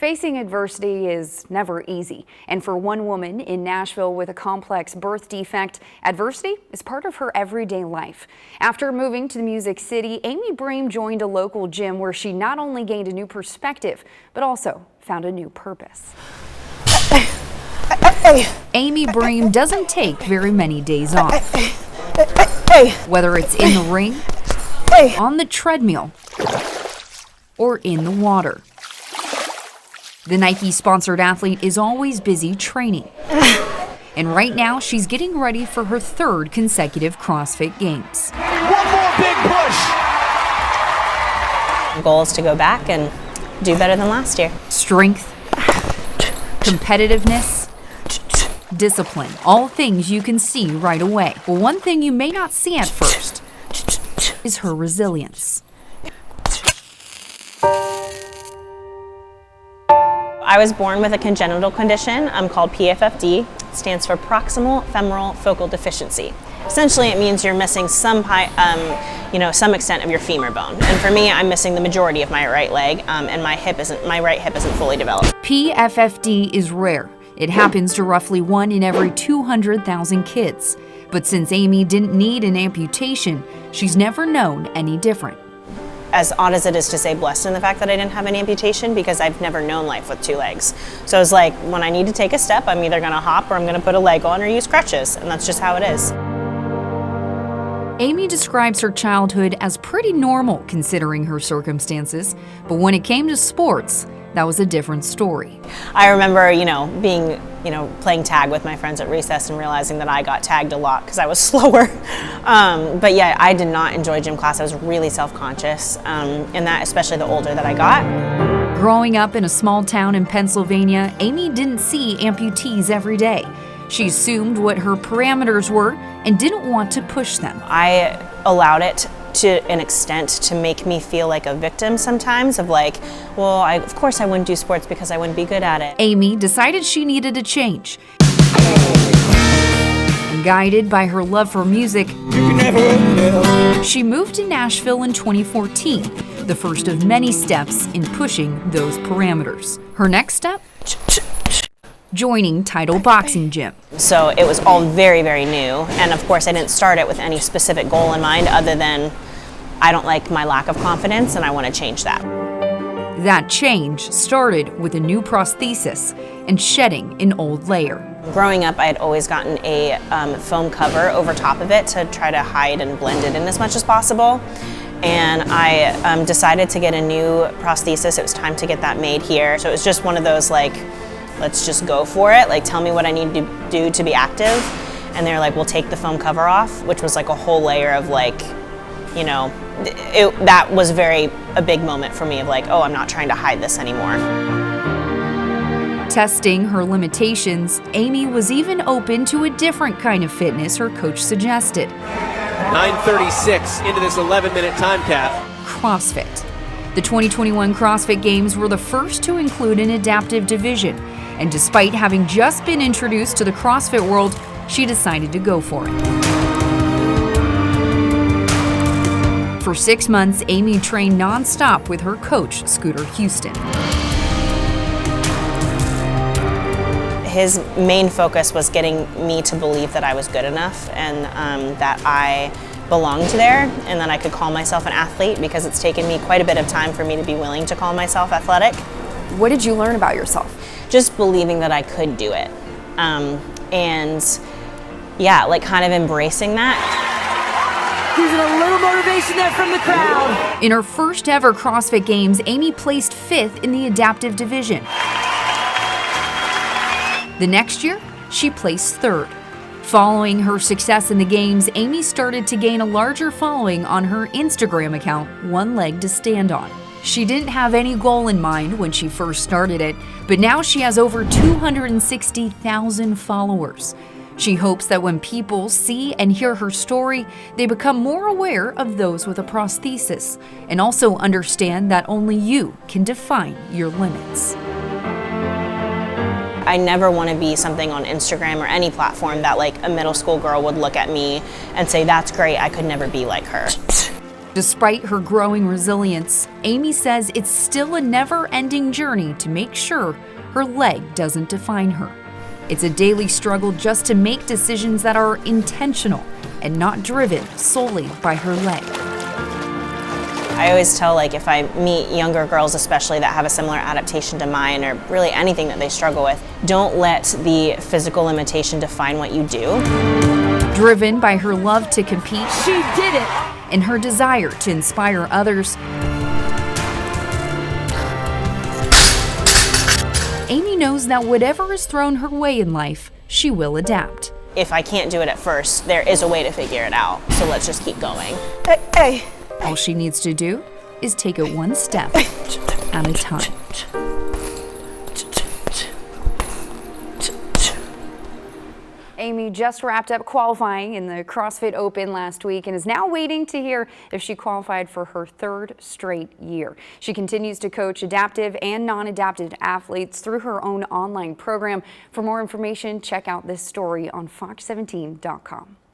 Facing adversity is never easy, and for one woman in Nashville with a complex birth defect, adversity is part of her everyday life. After moving to the Music City, Amy Bream joined a local gym where she not only gained a new perspective, but also found a new purpose. Amy Bream doesn't take very many days off. Whether it's in the ring, on the treadmill, or in the water. The Nike-sponsored athlete is always busy training. And right now, she's getting ready for her third consecutive CrossFit Games. One more big push! The goal is to go back and do better than last year. Strength, competitiveness, discipline, all things you can see right away. But one thing you may not see at first is her resilience. I was born with a congenital condition called PFFD. It stands for proximal femoral focal deficiency. Essentially, it means you're missing some extent of your femur bone. And for me, I'm missing the majority of my right leg, and my right hip isn't fully developed. PFFD is rare. It happens to roughly 1 in every 200,000 kids. But since Amy didn't need an amputation, she's never known any different. As odd as it is to say, blessed in the fact that I didn't have an amputation, because I've never known life with 2 legs. So it's like, when I need to take a step, I'm either gonna hop or I'm gonna put a leg on or use crutches, and that's just how it is. Amy describes her childhood as pretty normal considering her circumstances, but when it came to sports, that was a different story. I remember, playing tag with my friends at recess and realizing that I got tagged a lot because I was slower. But yeah, I did not enjoy gym class. I was really self-conscious, and that especially the older that I got. Growing up in a small town in Pennsylvania, Amy didn't see amputees every day. She assumed what her parameters were and didn't want to push them. I allowed it to an extent to make me feel like a victim sometimes of like, well, of course I wouldn't do sports because I wouldn't be good at it. Amy decided she needed a change. And guided by her love for music, she moved to Nashville in 2014, the first of many steps in pushing those parameters. Her next step? Joining Title Boxing Gym. So it was all very, very new. And of course I didn't start it with any specific goal in mind other than I don't like my lack of confidence and I want to change that. That change started with a new prosthesis and shedding an old layer. Growing up, I had always gotten a foam cover over top of it to try to hide and blend it in as much as possible. And I decided to get a new prosthesis. It was time to get that made here. So it was just one of those like, let's just go for it. Like, tell me what I need to do to be active. And they're like, we'll take the foam cover off, which was like a whole layer of like, that was a big moment for me of like, oh, I'm not trying to hide this anymore. Testing her limitations, Amy was even open to a different kind of fitness her coach suggested. 9:36 into this 11-minute time cap. CrossFit. The 2021 CrossFit Games were the first to include an adaptive division. And despite having just been introduced to the CrossFit world, she decided to go for it. For 6 months, Amy trained nonstop with her coach, Scooter Houston. His main focus was getting me to believe that I was good enough and that I belonged there and that I could call myself an athlete, because it's taken me quite a bit of time for me to be willing to call myself athletic. What did you learn about yourself? Just believing that I could do it. And yeah, like kind of embracing that. Using a little motivation there from the crowd. In her first ever CrossFit Games, Amy placed 5th in the adaptive division. The next year, she placed 3rd. Following her success in the Games, Amy started to gain a larger following on her Instagram account, One Leg to Stand On. She didn't have any goal in mind when she first started it, but now she has over 260,000 followers. She hopes that when people see and hear her story, they become more aware of those with a prosthesis and also understand that only you can define your limits. I never want to be something on Instagram or any platform that like a middle school girl would look at me and say, that's great, I could never be like her. Despite her growing resilience, Amy says it's still a never-ending journey to make sure her leg doesn't define her. It's a daily struggle just to make decisions that are intentional and not driven solely by her leg. I always tell, if I meet younger girls especially that have a similar adaptation to mine, or really anything that they struggle with, don't let the physical limitation define what you do. Driven by her love to compete, She did it! and her desire to inspire others, Amy knows that whatever is thrown her way in life, she will adapt. If I can't do it at first, there is a way to figure it out, so let's just keep going. Hey. All she needs to do is take it one step at a time. Amy just wrapped up qualifying in the CrossFit Open last week and is now waiting to hear if she qualified for her third straight year. She continues to coach adaptive and non-adaptive athletes through her own online program. For more information, check out this story on fox17.com.